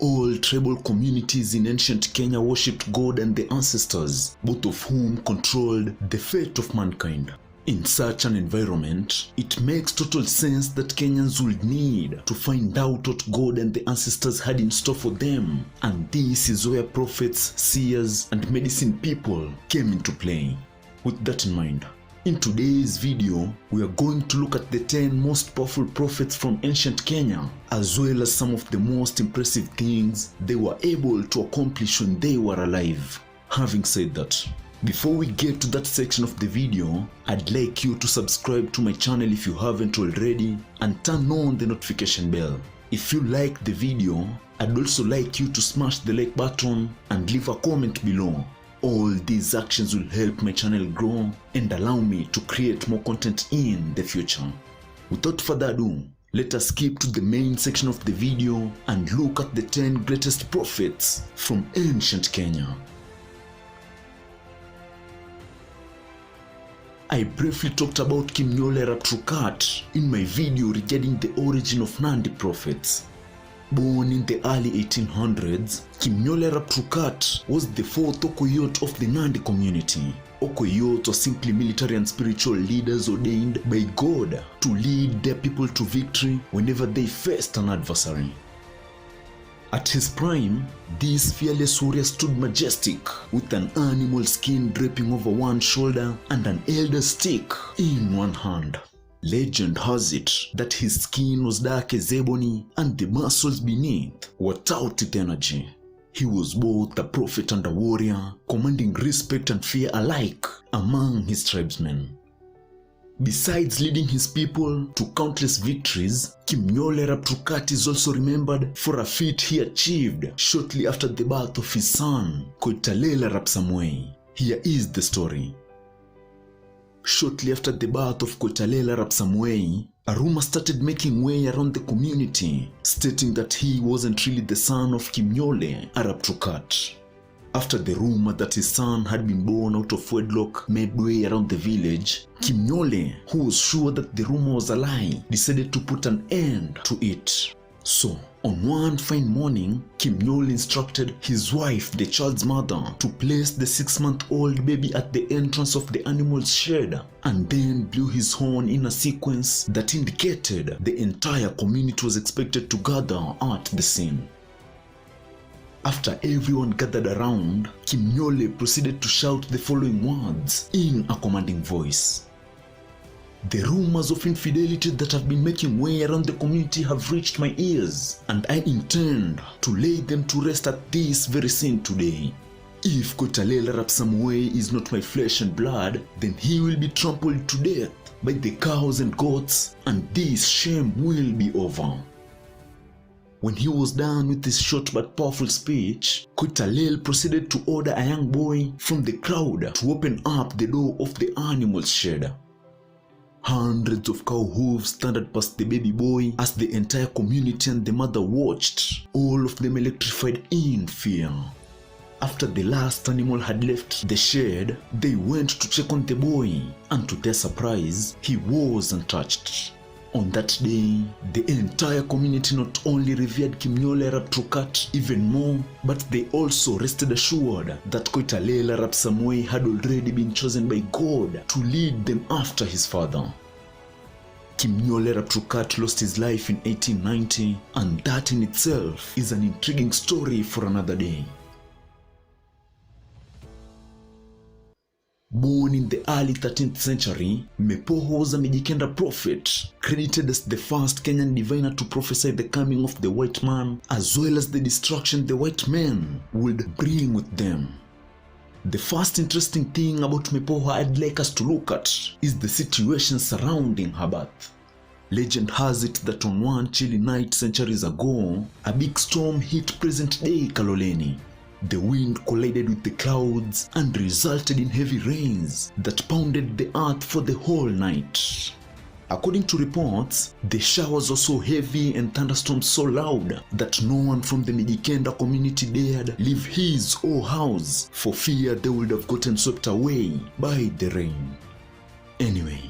All tribal communities in ancient Kenya worshipped God and the ancestors, both of whom controlled the fate of mankind. In such an environment, it makes total sense that Kenyans would need to find out what God and the ancestors had in store for them, and this is where prophets, seers, and medicine people came into play. With that in mind, in today's video, we are going to look at the 10 most powerful prophets from ancient Kenya, as well as some of the most impressive things they were able to accomplish when they were alive. Having said that, before we get to that section of the video, I'd like you to subscribe to my channel if you haven't already and turn on the notification bell. If you like the video, I'd also like you to smash the like button and leave a comment below. All these actions will help my channel grow and allow me to create more content in the future. Without further ado, let us skip to the main section of the video and look at the 10 greatest prophets from ancient Kenya. I briefly talked about 𝗖𝗛𝗘𝗧𝗧 in my video regarding the origin of Nandi prophets. Born in the early 1800s, 𝗖𝗛𝗘𝗧𝗧 was the fourth Okoyot of the Nandi community. Okoyot were simply military and spiritual leaders ordained by God to lead their people to victory whenever they faced an adversary. At his prime, this fearless warrior stood majestic, with an animal skin draping over one shoulder and an elder stick in one hand. Legend has it that his skin was dark as ebony and the muscles beneath were taut with energy. He was both a prophet and a warrior, commanding respect and fear alike among his tribesmen. Besides leading his people to countless victories, 𝗖𝗛𝗘𝗧𝗧 is also remembered for a feat he achieved shortly after the birth of his son, 𝗤𝗪𝗣𝗣𝗢𝗡. Here is the story. Shortly after the birth of 𝗤𝗪𝗣𝗢𝗡, a rumor started making way around the community, stating that he wasn't really the son of 𝗖𝗪𝗣𝗢𝗡. After the rumor that his son had been born out of wedlock made way around the village, 𝗖𝗪𝗣𝗢𝗡, who was sure that the rumor was a lie, decided to put an end to it. So, on one fine morning, 𝗖𝗪𝗣𝗢𝗡 instructed his wife, the child's mother, to place the 6-month-old baby at the entrance of the animal's shed, and then blew his horn in a sequence that indicated the entire community was expected to gather at the scene. After everyone gathered around, 𝗖𝗪𝗣𝗢𝗡 proceeded to shout the following words in a commanding voice. The rumors of infidelity that have been making way around the community have reached my ears, and I intend to lay them to rest at this very scene today. If 𝗤𝗪𝗣𝗢𝗡 is not my flesh and blood, then he will be trampled to death by the cows and goats, and this shame will be over. When he was done with his short but powerful speech, 𝗤𝗪𝗣𝗢𝗡 proceeded to order a young boy from the crowd to open up the door of the animal's shed. Hundreds of cow hooves thundered past the baby boy as the entire community and the mother watched, all of them electrified in fear. After the last animal had left the shed, they went to check on the boy, and to their surprise, he was untouched. On that day, the entire community not only revered 𝗖𝗪𝗣𝗢𝗡 even more, but they also rested assured that 𝗤𝗪𝗣𝗢𝗡 had already been chosen by God to lead them after his father. 𝗖𝗪𝗣𝗢𝗡 lost his life in 1890, and that in itself is an intriguing story for another day. Born in the early 13th century, Mpesa was a Mijikenda prophet, credited as the first Kenyan diviner to prophesy the coming of the white man, as well as the destruction the white men would bring with them. The first interesting thing about Mpesa I'd like us to look at is the situation surrounding her birth. Legend has it that on one chilly night centuries ago, a big storm hit present-day Kaloleni. The wind collided with the clouds and resulted in heavy rains that pounded the earth for the whole night. According to reports, the showers were so heavy and thunderstorms so loud that no one from the Mijikenda community dared leave his or house for fear they would have gotten swept away by the rain. Anyway,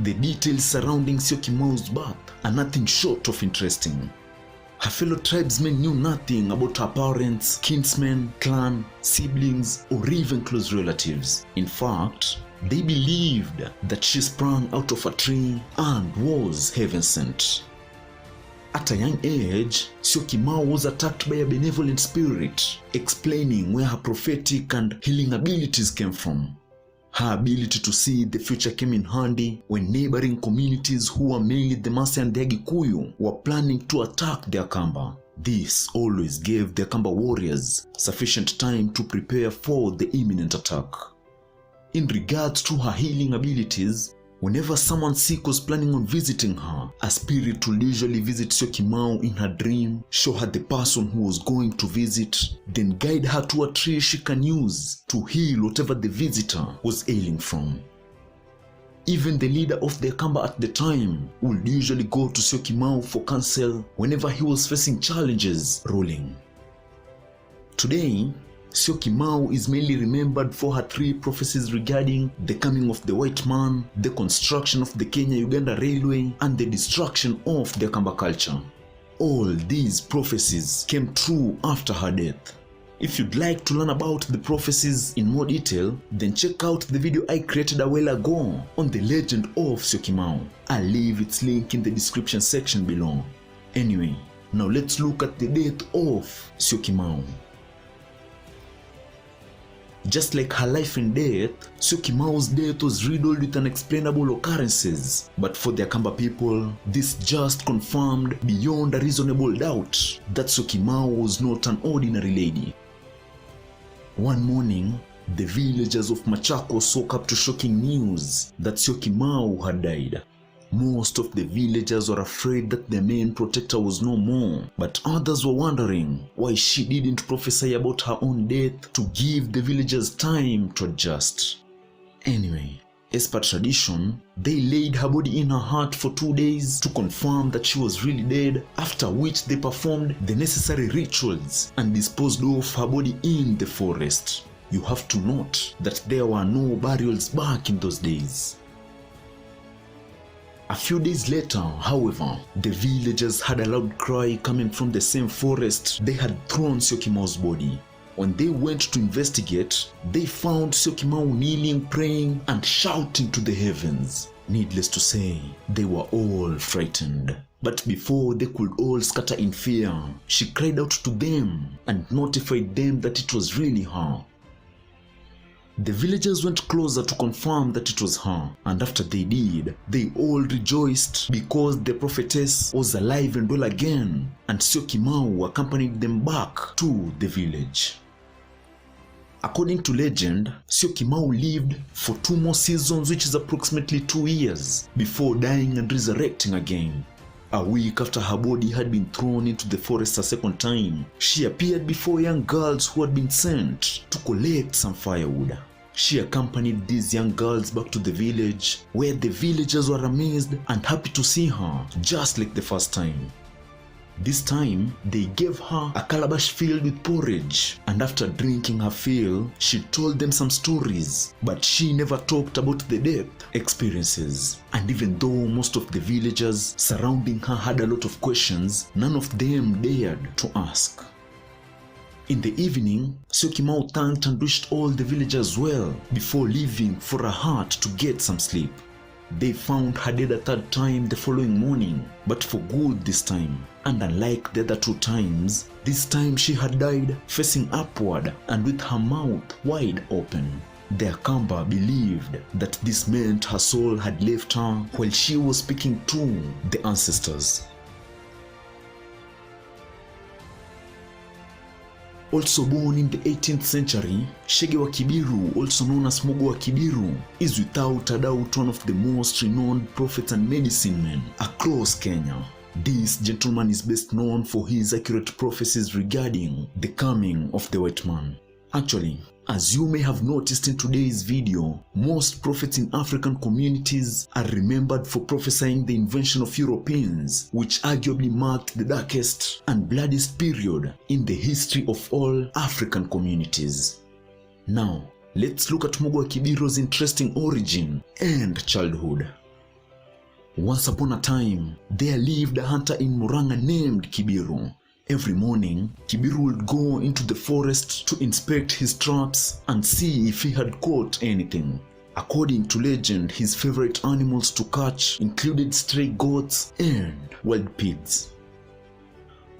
The details surrounding 𝗖𝗛𝗘𝗧 birth are nothing short of interesting. Her fellow tribesmen knew nothing about her parents, kinsmen, clan, siblings, or even close relatives. In fact, they believed that she sprang out of a tree and was heaven sent. At a young age, 𝗖𝗛𝗑𝗧 was attacked by a benevolent spirit, explaining where her prophetic and healing abilities came from. Her ability to see the future came in handy when neighboring communities who were mainly the Maasai and the Agikuyu were planning to attack the 𝗣𝗪𝗪. This always gave the 𝗣𝗪𝗪 warriors sufficient time to prepare for the imminent attack. In regards to her healing abilities, whenever someone sick was planning on visiting her, a spirit would usually visit 𝗖𝗛𝗑𝗪 in her dream, show her the person who was going to visit, then guide her to a tree she can use to heal whatever the visitor was ailing from. Even the leader of the 𝗣𝗪𝗪 at the time would usually go to 𝗖𝗛𝗪𝗪 for counsel whenever he was facing challenges ruling. Today, 𝗖𝗛𝗪𝗪 is mainly remembered for her 3 prophecies regarding the coming of the white man, the construction of the Kenya-Uganda railway, and the destruction of the 𝗣𝗪𝗪 culture. All these prophecies came true after her death. If you'd like to learn about the prophecies in more detail, then check out the video I created a while ago on the legend of 𝗖𝗛𝗪𝗪. I'll leave its link in the description section below. Anyway, now let's look at the death of 𝗖𝗛𝗪𝗪. Just like her life and death, 𝗖𝗛𝗪𝗪's death was riddled with unexplainable occurrences. But for the 𝗣𝗪𝗪 people, this just confirmed beyond a reasonable doubt that 𝗖𝗛𝗪𝗪 was not an ordinary lady. One morning, the villagers of Machakos woke up to shocking news that 𝗖𝗛𝗪𝗪 had died. Most of the villagers were afraid that their main protector was no more, but others were wondering why she didn't prophesy about her own death to give the villagers time to adjust. Anyway, as per tradition, they laid her body in her hut for 2 days to confirm that she was really dead, after which they performed the necessary rituals and disposed of her body in the forest. You have to note that there were no burials back in those days. A few days later, however, the villagers had a loud cry coming from the same forest they had thrown 𝗖𝗛𝗪𝗪's body. When they went to investigate, they found 𝗖𝗛𝗪𝗪 kneeling, praying and shouting to the heavens. Needless to say, they were all frightened. But before they could all scatter in fear, she cried out to them and notified them that it was really her. The villagers went closer to confirm that it was her, and after they did, they all rejoiced because the prophetess was alive and well again, and 𝗖𝗛𝗪𝗪 accompanied them back to the village. According to legend, 𝗖𝗛𝗪𝗪 lived for 2 more seasons, which is approximately 2 years, before dying and resurrecting again. A week after her body had been thrown into the forest a second time, she appeared before young girls who had been sent to collect some firewood. She accompanied these young girls back to the village, where the villagers were amazed and happy to see her, just like the first time. This time, they gave her a calabash filled with porridge, and after drinking her fill, she told them some stories, but she never talked about the death experiences. And even though most of the villagers surrounding her had a lot of questions, none of them dared to ask. In the evening, 𝗖𝗛𝗪𝗪 thanked and wished all the villagers well before leaving for a hut to get some sleep. They found her dead a 3rd time the following morning, but for good this time. And unlike the other 2 times, this time she had died facing upward and with her mouth wide open. The 𝗣𝗪𝗪 believed that this meant her soul had left her while she was speaking to the ancestors. Also born in the 18th century, Shege wa Kibiru, also known as Mogo wa Kibiru, is without a doubt one of the most renowned prophets and medicine men across Kenya. This gentleman is best known for his accurate prophecies regarding the coming of the white man. Actually, as you may have noticed in today's video, most prophets in African communities are remembered for prophesying the invention of Europeans, which arguably marked the darkest and bloodiest period in the history of all African communities. Now, let's look at Mogo wa Kibiru's interesting origin and childhood. Once upon a time, there lived a hunter in Murang'a named Kibiru. Every morning, Kibiru would go into the forest to inspect his traps and see if he had caught anything. According to legend, his favorite animals to catch included stray goats and wild pigs.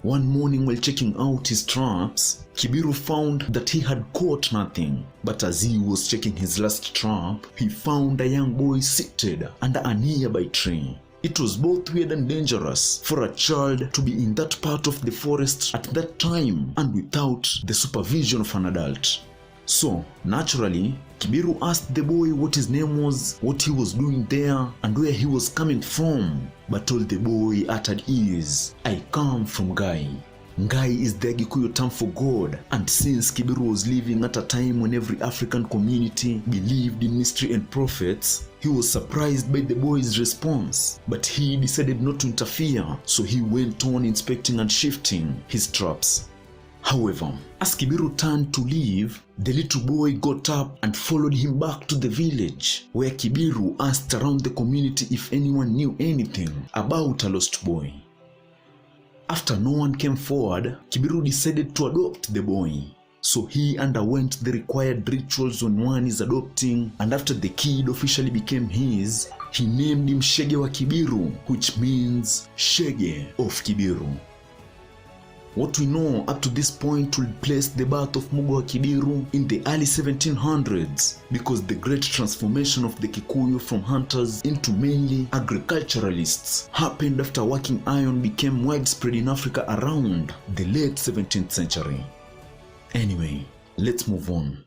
One morning while checking out his traps, 𝗣𝗣𝗢 found that he had caught nothing. But as he was checking his last trap, he found a young boy seated under a nearby tree. It was both weird and dangerous for a child to be in that part of the forest at that time and without the supervision of an adult. So, naturally, 𝗣𝗣𝗢 asked the boy what his name was, what he was doing there, and where he was coming from. But all the boy uttered is, "I come from 𝗣𝗍." 𝗣𝗍 is the Gikuyu term for God, and since 𝗣𝗣𝗢 was living at a time when every African community believed in mystery and prophets, he was surprised by the boy's response, but he decided not to interfere, so he went on inspecting and shifting his traps. However, as 𝗣𝗣𝗢 turned to leave, the little boy got up and followed him back to the village, where 𝗣𝗣𝗢 asked around the community if anyone knew anything about a lost boy. After no one came forward, 𝗣𝗣𝗢 decided to adopt the boy. So he underwent the required rituals when one is adopting, and after the kid officially became his, he named him Shege wa 𝗣𝗣𝗢, which means Shege of 𝗣𝗣𝗢. What we know up to this point will place the birth of Mugo wa 𝗣𝗣𝗢 in the early 1700s, because the great transformation of the Kikuyu from hunters into mainly agriculturalists happened after working iron became widespread in Africa around the late 17th century. Anyway, let's move on.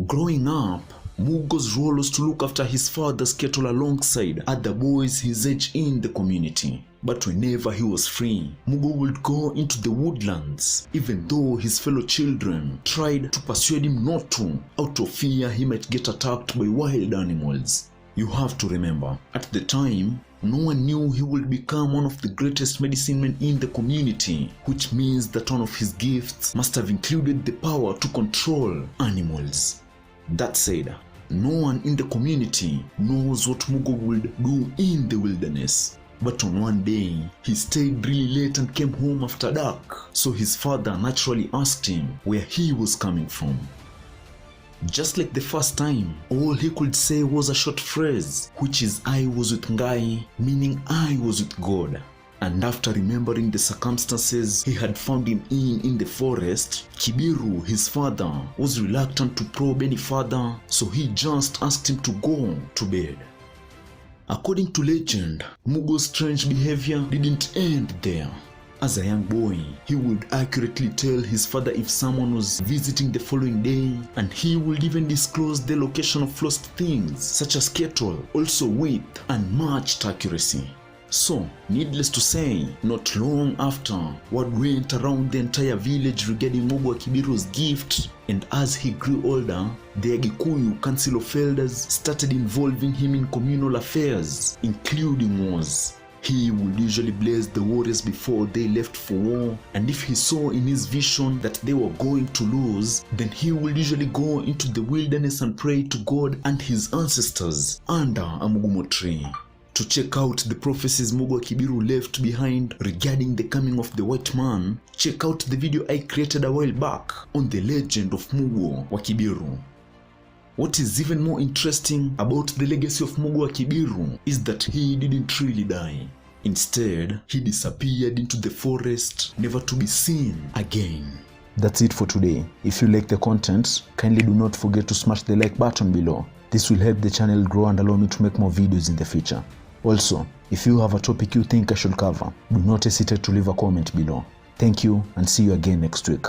Growing up, Mugo's role was to look after his father's cattle alongside other boys his age in the community. But whenever he was free, Mugo would go into the woodlands, even though his fellow children tried to persuade him not to, out of fear he might get attacked by wild animals. You have to remember, at the time, no one knew he would become one of the greatest medicine men in the community, which means that one of his gifts must have included the power to control animals. That said, no one in the community knows what Mugo would do in the wilderness. But on one day, he stayed really late and came home after dark, so his father naturally asked him where he was coming from. Just like the first time, all he could say was a short phrase, which is "I was with 𝗣𝗍𝗍," meaning I was with God. And after remembering the circumstances he had found him in the forest, 𝗣𝗣𝗢, his father, was reluctant to probe any further, so he just asked him to go to bed. According to legend, Mugo's strange behavior didn't end there. As a young boy, he would accurately tell his father if someone was visiting the following day, and he would even disclose the location of lost things such as cattle, also with unmatched accuracy. So, needless to say, not long after, word went around the entire village regarding Mugo wa 𝗣𝗣𝗢's gift, and as he grew older, the Gikuyu Council of Elders started involving him in communal affairs, including wars. He would usually bless the warriors before they left for war, and if he saw in his vision that they were going to lose, then he would usually go into the wilderness and pray to God and his ancestors under a mugumo tree. To check out the prophecies Mugo wa 𝗣𝗣𝗢 left behind regarding the coming of the white man, check out the video I created a while back on the legend of Mugo wa 𝗣𝗣𝗢. What is even more interesting about the legacy of Mugo wa 𝗣𝗣𝗢 is that he didn't really die. Instead, he disappeared into the forest, never to be seen again. That's it for today. If you like the content, kindly do not forget to smash the like button below. This will help the channel grow and allow me to make more videos in the future. Also, if you have a topic you think I should cover, do not hesitate to leave a comment below. Thank you and see you again next week.